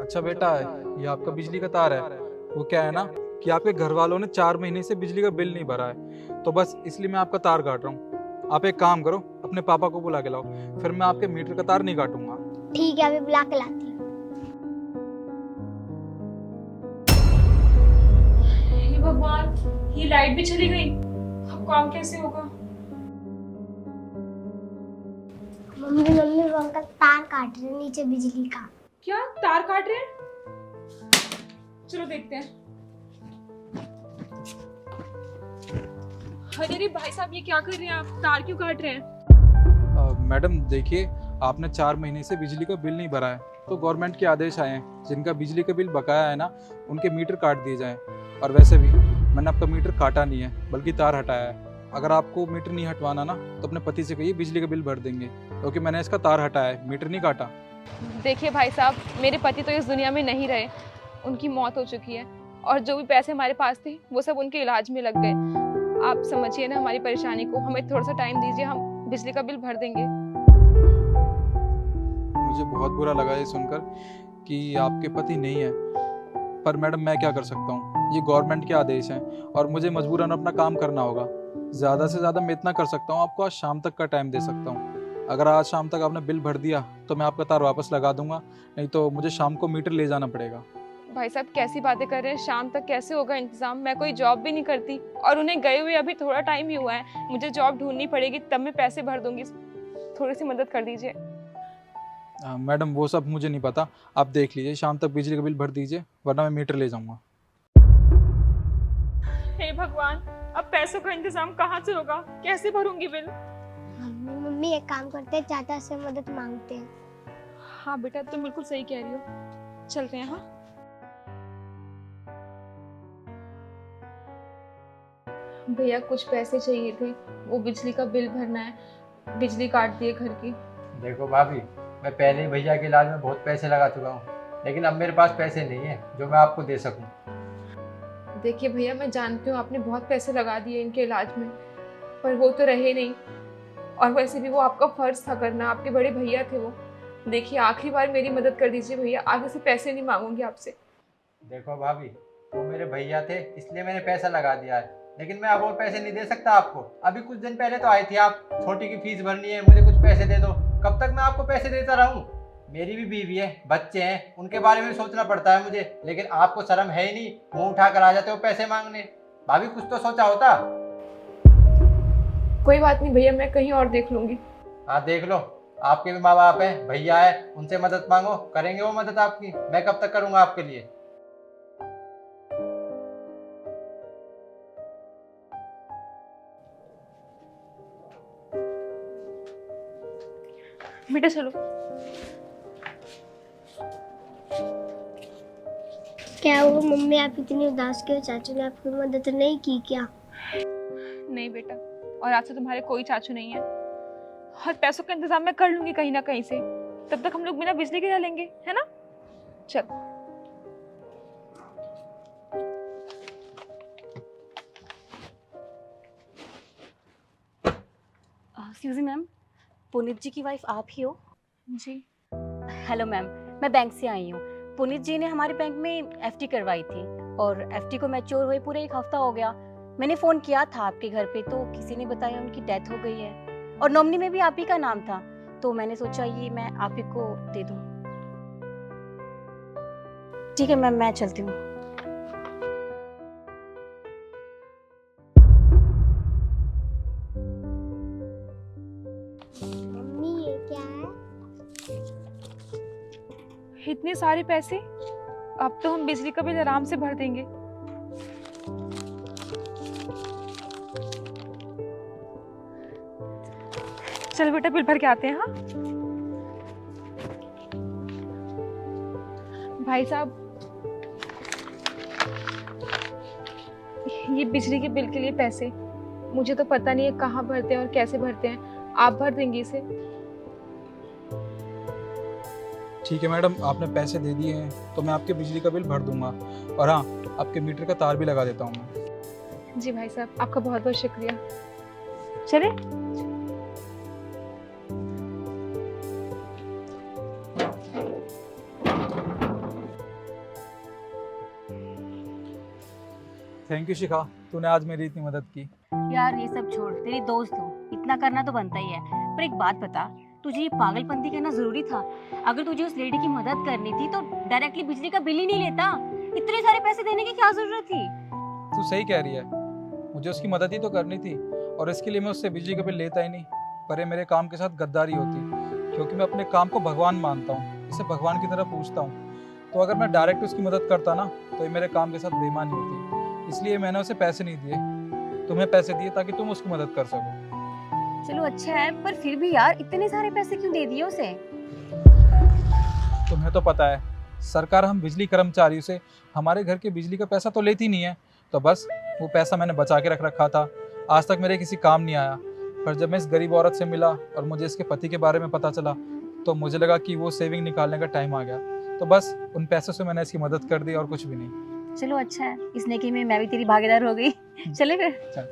अच्छा बेटा, ये आपका बिजली का तार है। वो क्या है ना कि आपके घर वालों ने 4 महीने से बिजली का बिल नहीं भरा है, तो बस इसलिए मैं आपका तार काट रहा हूँ। आप एक काम करो, अपने पापा को बुला के लाओ, फिर मैं आपके मीटर का तार नहीं काटूंगा। ठीक है, अभी बुला के लाती हूँ। हे भगवान, ये लाइट भी चली गई। अब काम कैसे होगा? मम्मी मम्मी वो अंकल तार काट रहे हैं नीचे बिजली का। क्या तार काट रहे हैं? चलो देखते हैं। अरे भाई साहब, ये क्या कर रहे हैं आप? तार क्यों काट रहे हैं? मैडम देखिए, आपने 4 महीने से बिजली का बिल नहीं भरा है, तो गवर्नमेंट के आदेश आए हैं जिनका बिजली का बिल बकाया है ना, उनके मीटर काट दिए जाएं। और वैसे भी मैंने आपका मीटर काटा नहीं है, बल्कि तार हटाया है। अगर आपको मीटर नहीं हटवाना ना, तो अपने पति से कहिए बिजली का बिल भर देंगे, क्योंकि मैंने इसका तार हटाया है, मीटर नहीं काटा। देखिए भाई साहब, मेरे पति तो इस दुनिया में नहीं रहे, उनकी मौत हो चुकी है। और जो भी पैसे हमारे पास थे वो सब उनके इलाज में लग गए। आप समझिए ना हमारी परेशानी को, हमें थोड़ा सा टाइम दीजिए, हम बिजली का बिल भर देंगे। मुझे बहुत बुरा लगा ये सुनकर कि आपके पति नहीं है, पर मैडम मैं क्या कर सकता हूँ, ये गवर्नमेंट के आदेश हैं और मुझे मजबूरन अपना काम करना होगा। ज़्यादा से ज़्यादा मैं इतना कर सकता हूँ, आपको आज शाम तक का टाइम दे सकता हूँ। अगर आज शाम तक आपने बिल भर दिया तो मैं आपका तार वापस लगा दूंगा, नहीं तो मुझे शाम को मीटर ले जाना पड़ेगा। भाई साहब कैसी बातें कर रहे हैं? शाम तक कैसे होगा इंतजाम? मैं कोई जॉब भी नहीं करती और उन्हें गए हुए अभी थोड़ा टाइम ही हुआ है। मुझे जॉब ढूंढनी पड़ेगी, तब मैं पैसे भर दूंगी। थोड़ी सी मदद कर दीजिए। मैडम वो सब मुझे नहीं पता, आप देख लीजिए, शाम तक बिजली का बिल भर दीजिए, वरना मैं मीटर ले जाऊंगा। हे भगवान, अब पैसों का इंतजाम कहाँ से होगा? कैसे भरूंगी बिल? मम्मी मम्मी एक काम करते हैं, चाचा से मदद मांगते हैं। हाँ बेटा, तुम बिल्कुल सही कह रही हो, चलते हैं। हाँ भैया, कुछ पैसे चाहिए थे, वो बिजली का बिल भरना है। बिजली काट दिए घर की। देखो भाभी, मैं पहले ही भैया के इलाज में बहुत पैसे लगा चुका हूँ, लेकिन अब मेरे पास पैसे नहीं है जो मैं आपको दे सकूँ। देखिए भैया, मैं जानती हूँ आपने बहुत पैसे लगा दिए इनके इलाज में, पर वो तो रहे नहीं। और वैसे भी वो आपका फर्ज था करना, आपके बड़े भैया थे वो। देखिए आखिरी बार मेरी मदद कर दीजिए भैया, आगे से पैसे नहीं मांगूंगी आपसे। देखो भाभी, वो मेरे भैया थे इसलिए मैंने पैसा लगा दिया है, लेकिन मैं अब और पैसे नहीं दे सकता आपको। अभी कुछ दिन पहले तो आई थी आप, छोटी की फीस भरनी है, मुझे कुछ पैसे दे दो। कब तक मैं आपको पैसे देता रहूँ? मेरी भी बीवी है, बच्चे हैं, उनके बारे में सोचना पड़ता है मुझे। लेकिन आपको शर्म है ही नहीं, मुंह उठा कर आ जाते हो पैसे मांगने। भाभी कुछ तो सोचा होता। कोई बात नहीं भैया, मैं कहीं और देख लूंगी। हाँ देख लो, आपके भी माँ बाप हैं, भैया है, उनसे मदद मांगो, करेंगे वो मदद आपकी। मैं कब तक करूँगा आपके लिए? बेटा चलो। क्या हुआ मम्मी, आप इतनी उदास क्यों? चाचू ने आपकी मदद नहीं की क्या? नहीं बेटा, और आज से तुम्हारे कोई चाचू नहीं है। और पैसों का इंतजाम मैं कर लूंगी कहीं ना कहीं से। तब तक हम लोग बिना बिजली के रह लेंगे, है ना? चल। एक्सक्यूज मैम, पुनीत जी की वाइफ आप ही हो? जी। हेलो मैम, मैं बैंक से आई हूँ। पुनीत जी ने हमारे बैंक में एफडी करवाई थी और एफडी को मैच्योर हुए पूरे 1 हफ्ता हो गया। मैंने फ़ोन किया था आपके घर पे, तो किसी ने बताया उनकी डेथ हो गई है और नॉमिनी में भी आप ही का नाम था, तो मैंने सोचा ये मैं आप ही को दे दूँ। ठीक है मैम, मैं चलती हूँ। मम्मी ये क्या है? इतने सारे पैसे? अब तो हम बिजली का बिल आराम से भर देंगे। चल बेटा, बिल भर के आते हैं। हाँ भाई साहब, ये बिजली के बिल के लिए पैसे। मुझे तो पता नहीं है कहाँ भरते हैं और कैसे भरते हैं। आप भर देंगे इसे? ठीक है मैडम, आपने पैसे दे दिए हैं तो मैं आपके बिजली का बिल भर दूंगा, और हाँ, आपके मीटर का तार भी लगा देता हूँ मैं। जी भाई साहब, आपका बहुत बहुत शुक्रिया। चले। थैंक यू शिखा, तूने आज मेरी इतनी मदद की। यार ये सब छोड़, तेरी दोस्त हो, इतना करना तो बनता ही है। पर एक बात बता, तुझे ये पागलपंती करना जरूरी था? अगर तुझे उस लेडी की मदद करनी थी तो डायरेक्टली बिजली का बिल ही नहीं लेता। इतने सारे पैसे देने की क्या जरूरत थी? तू सही कह रही है, मुझे उसकी मदद ही तो करनी थी और इसके लिए मैं उससे बिजली का बिल लेता ही नहीं। पर ये मेरे काम के साथ गद्दारी होती, क्योंकि मैं अपने काम को भगवान मानता हूँ, इसे भगवान की तरह पूछता हूँ। तो अगर मैं डायरेक्ट उसकी मदद करता ना तो ये मेरे काम के साथ बेईमानी होती, इसलिए मैंने उसे पैसे नहीं दिए, तुम्हें पैसे दिए ताकि तुम उसकी मदद कर सको। चलो अच्छा है, पर फिर भी यार इतने सारे पैसे क्यों दे दिए उसे? तुम्हें तो पता है सरकार हम बिजली कर्मचारियों से हमारे घर के बिजली का पैसा तो लेती नहीं है, तो बस वो पैसा मैंने बचा के रख रखा था, आज तक मेरे किसी काम नहीं आया। पर जब मैं इस गरीब औरत से मिला और मुझे इसके पति के बारे में पता चला तो मुझे लगा कि वो सेविंग निकालने का टाइम आ गया, तो बस उन पैसों से मैंने इसकी मदद कर दी और कुछ भी नहीं। चलो अच्छा है, इस नेकी में मैं भी तेरी भागीदार हो गई। चले फिर। चल।